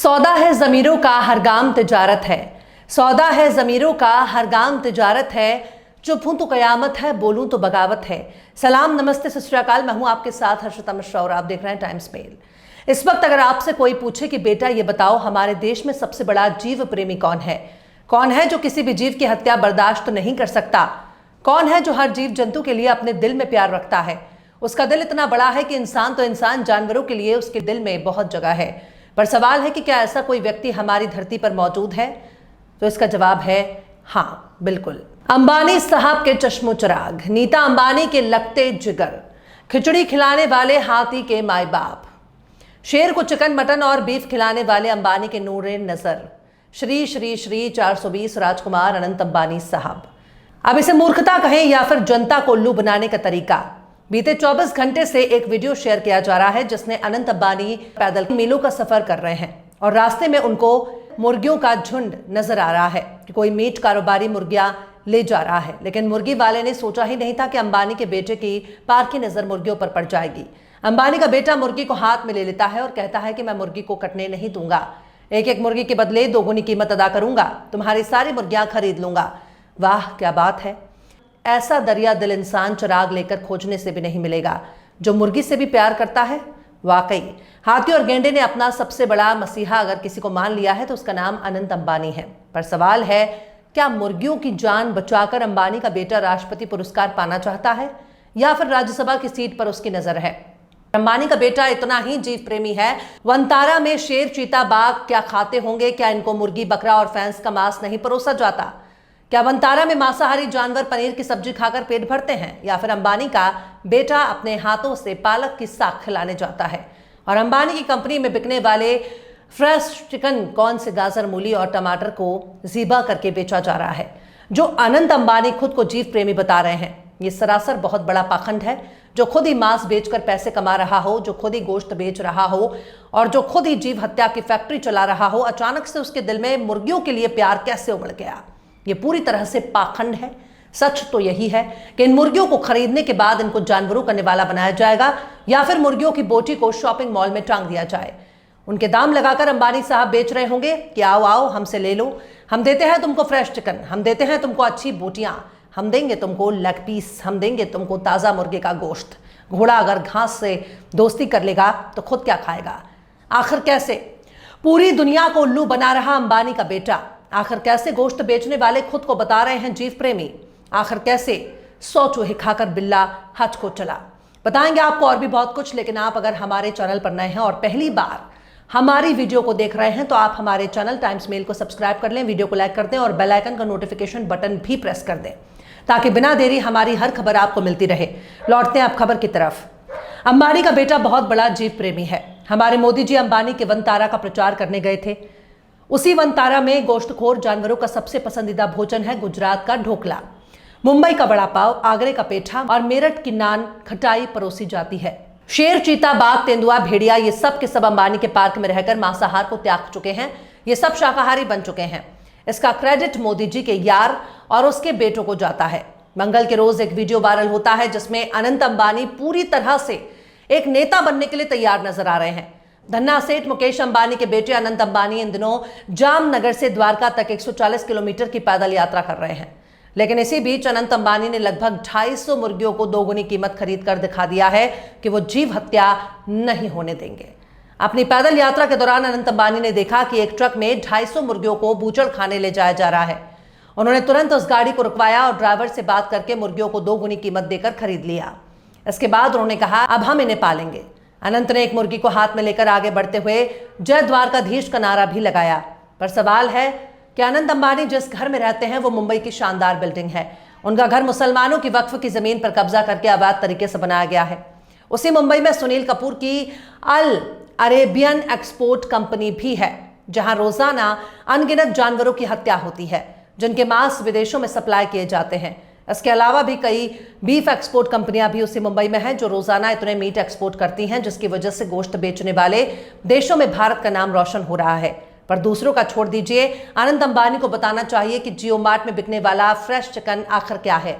सौदा है ज़मीरों का हर गाम तिजारत है। सौदा है ज़मीरों का हर गाम तिजारत है। चुप हूं तो कयामत है, बोलूं तो बगावत है। सलाम, नमस्ते, सत श्री अकाल। मैं हूं आपके साथ हर्षिता मिश्रा और आप देख रहे हैं टाइम्स मेल। इस वक्त अगर आपसे कोई पूछे कि बेटा ये बताओ हमारे देश में सबसे बड़ा जीव प्रेमी कौन है, कौन है जो किसी भी जीव की हत्या बर्दाश्त नहीं कर सकता, कौन है जो हर जीव जंतु के लिए अपने दिल में प्यार रखता है, उसका दिल इतना बड़ा है कि इंसान तो इंसान, जानवरों के लिए उसके दिल में बहुत जगह है। पर सवाल है कि क्या ऐसा कोई व्यक्ति हमारी धरती पर मौजूद है? तो इसका जवाब है हाँ, बिल्कुल। अंबानी साहब के चश्मो चिराग, नीता अंबानी के लगते जिगर, खिचड़ी खिलाने वाले हाथी के माई बाप, शेर को चिकन मटन और बीफ खिलाने वाले अंबानी के नूरे नजर, श्री श्री श्री 420 राजकुमार अनंत अंबानी साहब। अब इसे मूर्खता कहें या फिर जनता को उल्लू बनाने का तरीका। बीते 24 घंटे से एक वीडियो शेयर किया जा रहा है जिसमें अनंत अंबानी पैदल मीलों का सफर कर रहे हैं और रास्ते में उनको मुर्गियों का झुंड नजर आ रहा है कि कोई मीट कारोबारी मुर्गियां ले जा रहा है। लेकिन मुर्गी वाले ने सोचा ही नहीं था कि अंबानी के बेटे की पार की नजर मुर्गियों पर पड़ जाएगी। अंबानी का बेटा मुर्गी को हाथ में ले लेता है और कहता है कि मैं मुर्गी को कटने नहीं दूंगा, एक एक मुर्गी के बदले दोगुनी कीमत अदा करूंगा, तुम्हारी सारी मुर्गियां खरीद लूंगा। वाह क्या बात है। ऐसा दरिया दिल इंसान चिराग लेकर खोजने से भी नहीं मिलेगा जो मुर्गी से भी प्यार करता है। वाकई हाथी और गेंडे ने अपना सबसे बड़ा मसीहा अगर किसी को मान लिया है तो उसका नाम अनंत अंबानी है। पर सवाल है, क्या मुर्गियों की जान बचाकर अंबानी का बेटा राष्ट्रपति पुरस्कार पाना चाहता है या फिर राज्यसभा की सीट पर उसकी नजर है? अंबानी का बेटा इतना ही जीव प्रेमी है, वनतारा में शेर चीता बाघ क्या खाते होंगे? क्या इनको मुर्गी बकरा और फैंस का मांस नहीं परोसा जाता? क्या वनतारा में मांसाहारी जानवर पनीर की सब्जी खाकर पेट भरते हैं या फिर अंबानी का बेटा अपने हाथों से पालक की साग खिलाने जाता है? और अंबानी की कंपनी में बिकने वाले फ्रेश चिकन कौन से गाजर, मूली और टमाटर को ज़िबा करके बेचा जा रहा है? जो अनंत अंबानी खुद को जीव प्रेमी बता रहे हैं, ये सरासर बहुत बड़ा पाखंड है। जो खुद ही मांस बेचकर पैसे कमा रहा हो, जो खुद ही गोश्त बेच रहा हो और जो खुद ही जीव हत्या की फैक्ट्री चला रहा हो, अचानक से उसके दिल में मुर्गियों के लिए प्यार कैसे उमड़ गया? ये पूरी तरह से पाखंड है। सच तो यही है कि इन मुर्गियों को खरीदने के बाद इनको जानवरों का निवाला बनाया जाएगा या फिर मुर्गियों की बोटी को शॉपिंग मॉल में टांग दिया जाए। उनके दाम लगाकर अंबानी साहब बेच रहे होंगे कि आओ आओ हमसे ले लो, हम देते हैं तुमको फ्रेश चिकन, हम देते हैं तुमको अच्छी बोटियां, हम देंगे तुमको लेग पीस, हम देंगे तुमको ताज़ा मुर्गे का गोश्त। घोड़ा अगर घास से दोस्ती कर लेगा तो खुद क्या खाएगा? आखिर कैसे? पूरी दुनिया को उल्लू बना रहा अंबानी का बेटा आखिर कैसे गोश्त बेचने वाले खुद को बता रहे हैं जीव प्रेमी? आखिर कैसे 100 चूहे खाकर बिल्ला हज को चला? बताएंगे आपको और भी बहुत कुछ। लेकिन आप अगर हमारे चैनल पर नए हैं और पहली बार हमारी वीडियो को देख रहे हैं तो आप हमारे चैनल टाइम्स मेल को सब्सक्राइब कर लें, वीडियो को लाइक कर दें और बेल आइकन का नोटिफिकेशन बटन भी प्रेस कर दें ताकि बिना देरी हमारी हर खबर आपको मिलती रहे। लौटते हैं आप खबर की तरफ। अंबानी का बेटा बहुत बड़ा जीव प्रेमी है। हमारे मोदी जी अंबानी के वनतारा का प्रचार करने गए थे। उसी वनतारा में गोश्तखोर जानवरों का सबसे पसंदीदा भोजन है गुजरात का ढोकला, मुंबई का बड़ा पाव, आगरे का पेठा और मेरठ की नान खटाई परोसी जाती है। शेर, चीता, बाघ, तेंदुआ, भेड़िया, ये सब के सब अंबानी के पार्क में रहकर मांसाहार को त्याग चुके हैं। ये सब शाकाहारी बन चुके हैं। इसका क्रेडिट मोदी जी के यार और उसके बेटों को जाता है। मंगल के रोज एक वीडियो वायरल होता है जिसमें अनंत अंबानी पूरी तरह से एक नेता बनने के लिए तैयार नजर आ रहे हैं। धन्ना सेठ मुकेश अंबानी के बेटे अनंत अंबानी इन दिनों जामनगर से द्वारका तक 140 किलोमीटर की पैदल यात्रा कर रहे हैं। लेकिन इसी बीच अनंत अंबानी ने लगभग 250 मुर्गियों को दोगुनी कीमत खरीद कर दिखा दिया है कि वो जीव हत्या नहीं होने देंगे। अपनी पैदल यात्रा के दौरान अनंत अंबानी ने देखा कि एक ट्रक में 250 मुर्गियों को बूचड़ खाने ले जाया जा रहा है। उन्होंने तुरंत उस गाड़ी को रुकवाया और ड्राइवर से बात करके मुर्गियों को दोगुनी कीमत देकर खरीद लिया। इसके बाद उन्होंने कहा अब हम इन्हें पालेंगे। अनंत ने एक मुर्गी को हाथ में लेकर आगे बढ़ते हुए जय द्वारकाधीश का नारा भी लगाया। पर सवाल है कि अनंत अंबानी जिस घर में रहते हैं वो मुंबई की शानदार बिल्डिंग है। उनका घर मुसलमानों की वक्फ की जमीन पर कब्जा करके अवैध तरीके से बनाया गया है। उसी मुंबई में सुनील कपूर की अल अरेबियन एक्सपोर्ट कंपनी भी है जहां रोजाना अनगिनत जानवरों की हत्या होती है जिनके मांस विदेशों में सप्लाई किए जाते हैं। इसके अलावा भी कई बीफ एक्सपोर्ट कंपनियां भी उसी मुंबई में हैं जो रोजाना इतने मीट एक्सपोर्ट करती हैं जिसकी वजह से गोश्त बेचने वाले देशों में भारत का नाम रोशन हो रहा है। पर दूसरों का छोड़ दीजिए, अनंत अंबानी को बताना चाहिए कि जियो मार्ट में बिकने वाला फ्रेश चिकन आखिर क्या है।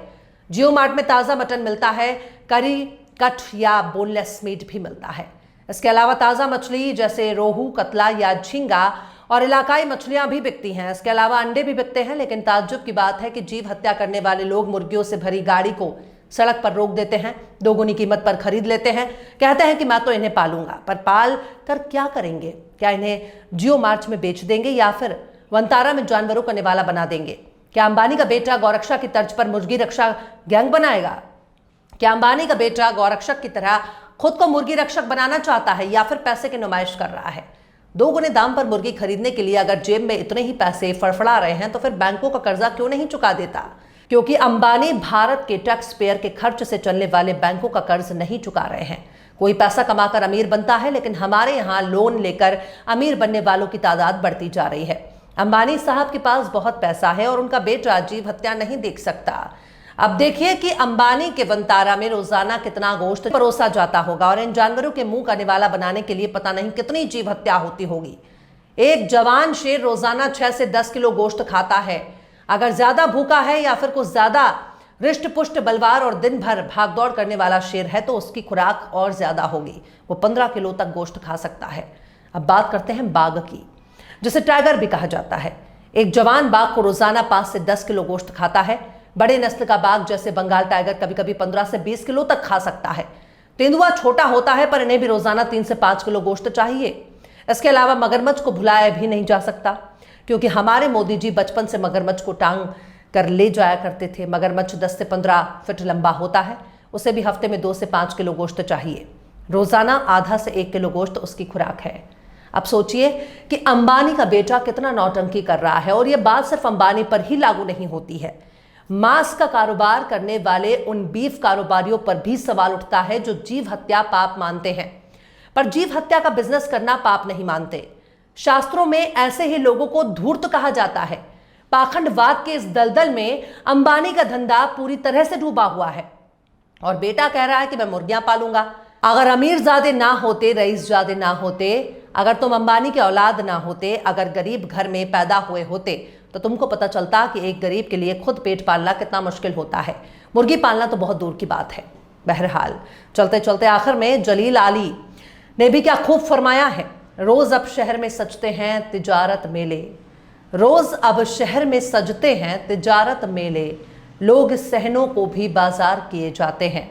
जियो मार्ट में ताज़ा मटन मिलता है, करी, कट या बोनलेस मीट भी मिलता है। इसके अलावा ताज़ा मछली जैसे रोहू, कतला या झींगा और इलाकाई मछलियां भी बिकती हैं। इसके अलावा अंडे भी बिकते हैं। लेकिन ताज्जुब की बात है कि जीव हत्या करने वाले लोग मुर्गियों से भरी गाड़ी को सड़क पर रोक देते हैं, दोगुनी कीमत पर खरीद लेते हैं, कहते हैं कि मैं तो इन्हें पालूंगा। पर पाल कर क्या करेंगे? क्या इन्हें जियो मार्च में बेच देंगे या फिर वनतारा में जानवरों का निवाला बना देंगे? क्या अंबानी का बेटा गौरक्षा की तर्ज पर मुर्गी रक्षा गैंग बनाएगा? क्या अंबानी का बेटा गौरक्षक की तरह खुद को मुर्गी रक्षक बनाना चाहता है या फिर पैसे की नुमाइश कर रहा है? दोगुने दाम पर मुर्गी खरीदने के लिए अगर जेब में इतने ही पैसे फड़फड़ा रहे हैं तो फिर बैंकों का कर्जा क्यों नहीं चुका देता? क्योंकि अंबानी भारत के टैक्स पेयर के खर्च से चलने वाले बैंकों का कर्ज नहीं चुका रहे हैं। कोई पैसा कमाकर अमीर बनता है, लेकिन हमारे यहाँ लोन लेकर अमीर बनने वालों की तादाद बढ़ती जा रही है। अंबानी साहब के पास बहुत पैसा है और उनका बेटा जीव हत्या नहीं देख सकता। अब देखिए कि अंबानी के वनतारा में रोजाना कितना गोश्त परोसा जाता होगा और इन जानवरों के मुंह का निवाला बनाने के लिए पता नहीं कितनी जीव हत्या होती होगी। एक जवान शेर रोजाना 6 से 10 किलो गोश्त खाता है। अगर ज्यादा भूखा है या फिर कुछ ज्यादा रिष्ट पुष्ट बलवार और दिन भर भागदौड़ करने वाला शेर है तो उसकी खुराक और ज्यादा होगी। वो 15 किलो तक गोश्त खा सकता है। अब बात करते हैं बाघ की, जिसे टाइगर भी कहा जाता है। एक जवान बाघ को रोजाना 5 से 10 किलो गोश्त खाता है। बड़े नस्ल का बाघ जैसे बंगाल टाइगर कभी कभी 15 से 20 किलो तक खा सकता है। तेंदुआ छोटा होता है पर इन्हें भी रोजाना 3 से 5 किलो गोश्त चाहिए। इसके अलावा मगरमच्छ को भुलाया भी नहीं जा सकता, क्योंकि हमारे मोदी जी बचपन से मगरमच्छ को टांग कर ले जाया करते थे। मगरमच्छ 10 से 15 फीट लंबा होता है। उसे भी हफ्ते में 2 से 5 किलो गोश्त चाहिए। रोजाना आधा से 1 किलो गोश्त उसकी खुराक है। अब सोचिए कि अंबानी का बेटा कितना नौटंकी कर रहा है। और यह बात सिर्फ अंबानी पर ही लागू नहीं होती है। मांस का कारोबार करने वाले उन बीफ कारोबारियों पर भी सवाल उठता है जो जीव हत्या पाप मानते हैं, पर जीव हत्या का बिजनेस करना पाप नहीं मानते। शास्त्रों में ऐसे ही लोगों को धूर्त कहा जाता है। पाखंडवाद के इस दलदल में अंबानी का धंधा पूरी तरह से डूबा हुआ है और बेटा कह रहा है कि मैं मुर्गियां पालूंगा। अगर अमीर ज्यादा ना होते, रईस ज्यादा ना होते, अगर तुम अंबानी के औलाद ना होते, अगर गरीब घर में पैदा हुए होते तो तुमको पता चलता कि एक गरीब के लिए खुद पेट पालना कितना मुश्किल होता है। मुर्गी पालना तो बहुत दूर की बात है। बहरहाल चलते चलते आखिर में जलील आली ने भी क्या खूब फरमाया है। रोज अब शहर में सजते हैं तिजारत मेले, रोज अब शहर में सजते हैं तिजारत मेले, लोग सहनों को भी बाजार किए जाते हैं।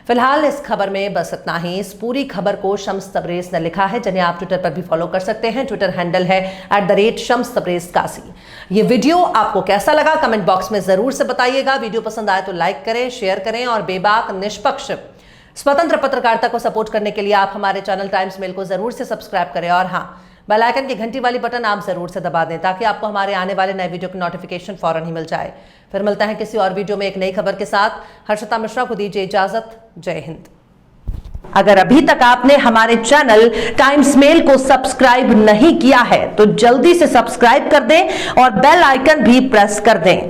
फिलहाल इस खबर में बस इतना ही। इस पूरी खबर को शम्स तबरेज ने लिखा है, जिन्हें आप ट्विटर पर भी फॉलो कर सकते हैं। ट्विटर हैंडल है @शम्स_तबरेज़81। ये वीडियो आपको कैसा लगा कमेंट बॉक्स में जरूर से बताइएगा। वीडियो पसंद आए तो लाइक करें, शेयर करें और बेबाक निष्पक्ष स्वतंत्र पत्रकारिता को सपोर्ट करने के लिए आप हमारे चैनल टाइम्स मेल को जरूर से सब्सक्राइब करें और हाँ, बेल आइकन की घंटी वाली बटन आप जरूर से दबा दें ताकि आपको हमारे आने वाले नए वीडियो की नोटिफिकेशन फौरन ही मिल जाए। फिर मिलते हैं किसी और वीडियो में एक नई खबर के साथ। हर्षिता मिश्रा को दीजिए इजाजत। जय हिंद। अगर अभी तक आपने हमारे चैनल टाइम्स मेल को सब्सक्राइब नहीं किया है तो जल्दी से सब्सक्राइब कर दें और बेल आइकन भी प्रेस कर दें।